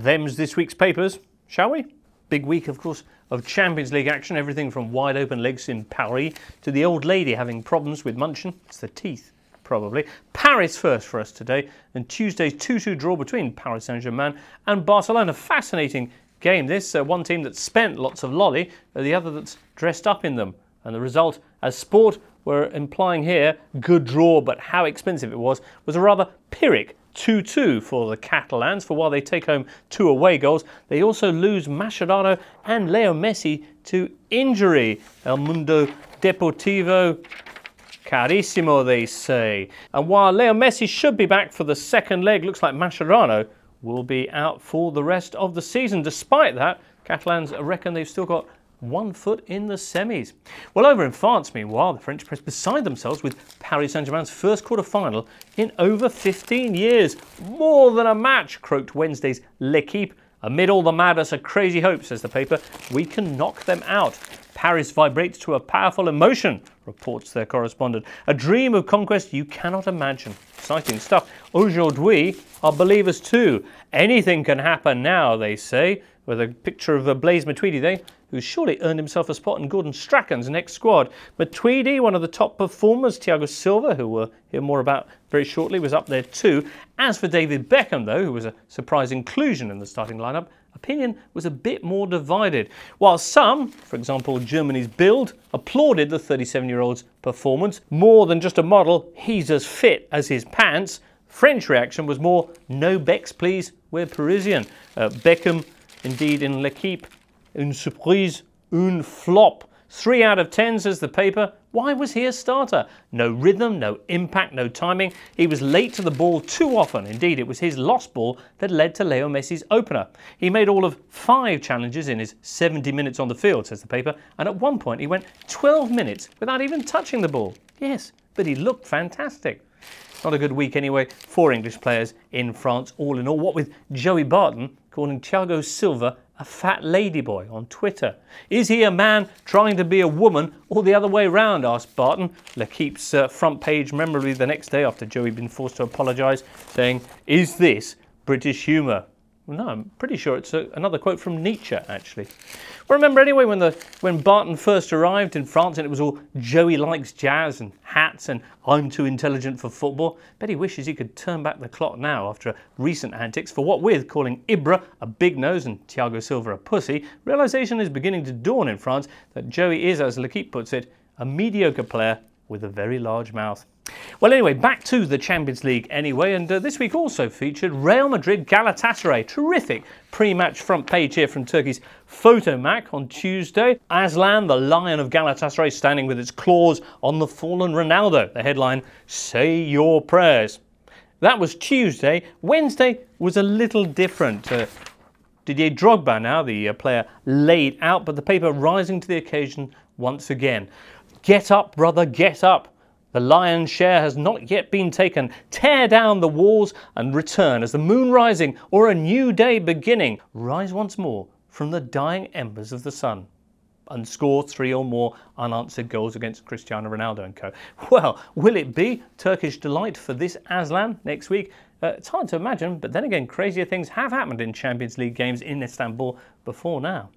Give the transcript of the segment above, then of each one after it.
Them's this week's papers, shall we? Big week, of course, of Champions League action. Everything from wide open legs in Paris to the old lady having problems with munching. It's the teeth, probably. Paris first for us today, and Tuesday's 2-2 draw between Paris Saint-Germain and Barcelona. Fascinating game this. One team that spent lots of lolly, the other that's dressed up in them. And the result, as sport were implying here, good draw, but how expensive it was a rather Pyrrhic 2-2 for the Catalans. For while they take home 2 away goals, they also lose Mascherano and Leo Messi to injury. El Mundo Deportivo carissimo, they say. And while Leo Messi should be back for the second leg, looks like Mascherano will be out for the rest of the season. Despite that, Catalans reckon they've still got 1 foot in the semis. Well, over in France, meanwhile, the French press beside themselves with Paris Saint-Germain's first quarter-final in over 15 years. More than a match, croaked Wednesday's L'Equipe. Amid all the madness, a crazy hope, says the paper. We can knock them out. Paris vibrates to a powerful emotion, reports their correspondent. A dream of conquest you cannot imagine. Exciting stuff. Aujourd'hui are believers too. Anything can happen now, they say, with a picture of Blaise Matuidi there, who's surely earned himself a spot in Gordon Strachan's next squad. Matuidi, one of the top performers, Thiago Silva, who we'll hear more about very shortly, was up there too. As for David Beckham, though, who was a surprise inclusion in the starting lineup, opinion was a bit more divided. While some, for example Germany's Bild, applauded the 37-year-old's performance, more than just a model, he's as fit as his pants, French reaction was more, no Becks please, we're Parisian. Beckham, indeed in L'Equipe, une surprise, une flop. 3 out of 10, says the paper. Why was he a starter? No rhythm, no impact, no timing. He was late to the ball too often. Indeed, it was his lost ball that led to Leo Messi's opener. He made all of 5 challenges in his 70 minutes on the field, says the paper, and at one point he went 12 minutes without even touching the ball. Yes, but he looked fantastic. Not a good week anyway for English players in France, all in all. What with Joey Barton calling Thiago Silva a fat ladyboy on Twitter. Is he a man trying to be a woman or the other way round, asked Barton. L'Equipe's front page memorably the next day after Joey had been forced to apologise, saying, is this British humour? Well, no, I'm pretty sure it's another quote from Nietzsche, actually. Well, remember anyway when Barton first arrived in France and it was all Joey likes jazz and hats and I'm too intelligent for football? Bet he wishes he could turn back the clock now after recent antics. For what with calling Ibra a big nose and Thiago Silva a pussy, realisation is beginning to dawn in France that Joey is, as L'Equipe puts it, a mediocre player with a very large mouth. Well, anyway, back to the Champions League anyway, and this week also featured Real Madrid Galatasaray. Terrific pre-match front page here from Turkey's Photomac on Tuesday. Aslan, the lion of Galatasaray, standing with its claws on the fallen Ronaldo. The headline, say your prayers. That was Tuesday. Wednesday was a little different. Didier Drogba now, the player laid out, but the paper rising to the occasion once again. Get up, brother, get up. The lion's share has not yet been taken. Tear down the walls and return as the moon rising or a new day beginning. Rise once more from the dying embers of the sun and score 3 or more unanswered goals against Cristiano Ronaldo and co. Well, will it be Turkish delight for this Aslan next week? It's hard to imagine, but then again, crazier things have happened in Champions League games in Istanbul before now.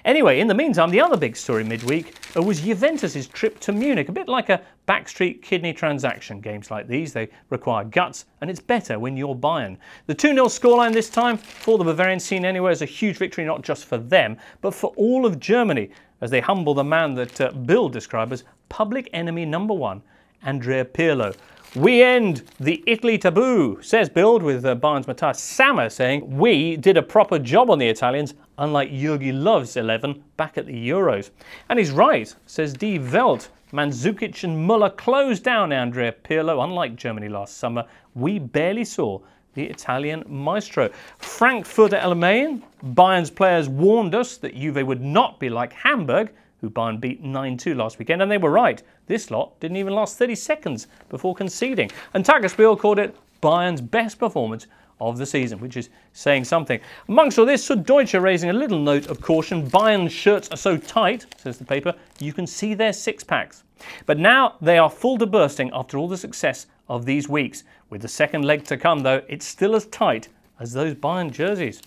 Anyway, in the meantime, the other big story midweek was Juventus' trip to Munich. A bit like a backstreet kidney transaction. Games like these, they require guts, and it's better when you're Bayern. The 2-0 scoreline this time for the Bavarians seen anywhere as a huge victory, not just for them, but for all of Germany, as they humble the man that Bill described as public enemy number 1, Andrea Pirlo. We end the Italy taboo, says Bild, with Bayern's Matthias Sammer saying, we did a proper job on the Italians, unlike Jurgi Löw's 11 back at the Euros. And he's right, says Die Welt. Mandzukic and Muller closed down Andrea Pirlo. Unlike Germany last summer, we barely saw the Italian maestro. Frankfurter Allgemein, Bayern's players warned us that Juve would not be like Hamburg, who Bayern beat 9-2 last weekend, and they were right. This lot didn't even last 30 seconds before conceding. And Tagesspiel called it Bayern's best performance of the season, which is saying something. Amongst all this, Süddeutsche raising a little note of caution. Bayern's shirts are so tight, says the paper, you can see their six-packs. But now they are full to bursting after all the success of these weeks. With the second leg to come, though, it's still as tight as those Bayern jerseys.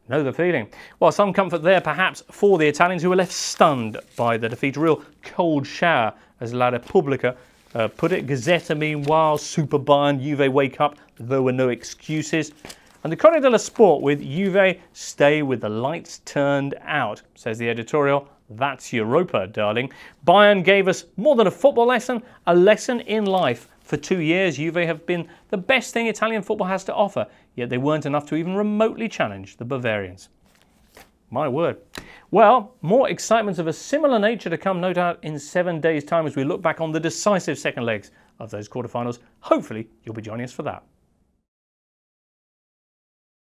Know the feeling. Well, some comfort there perhaps for the Italians, who were left stunned by the defeat. A real cold shower, as La Repubblica put it. Gazzetta, meanwhile, Super Bayern, Juve wake up. There were no excuses. And the Corriere dello Sport with Juve stay with the lights turned out, says the editorial. That's Europa, darling. Bayern gave us more than a football lesson, a lesson in life. For 2 years, Juve have been the best thing Italian football has to offer, yet they weren't enough to even remotely challenge the Bavarians. My word. Well, more excitements of a similar nature to come, no doubt, in 7 days' time as we look back on the decisive second legs of those quarterfinals. Hopefully, you'll be joining us for that.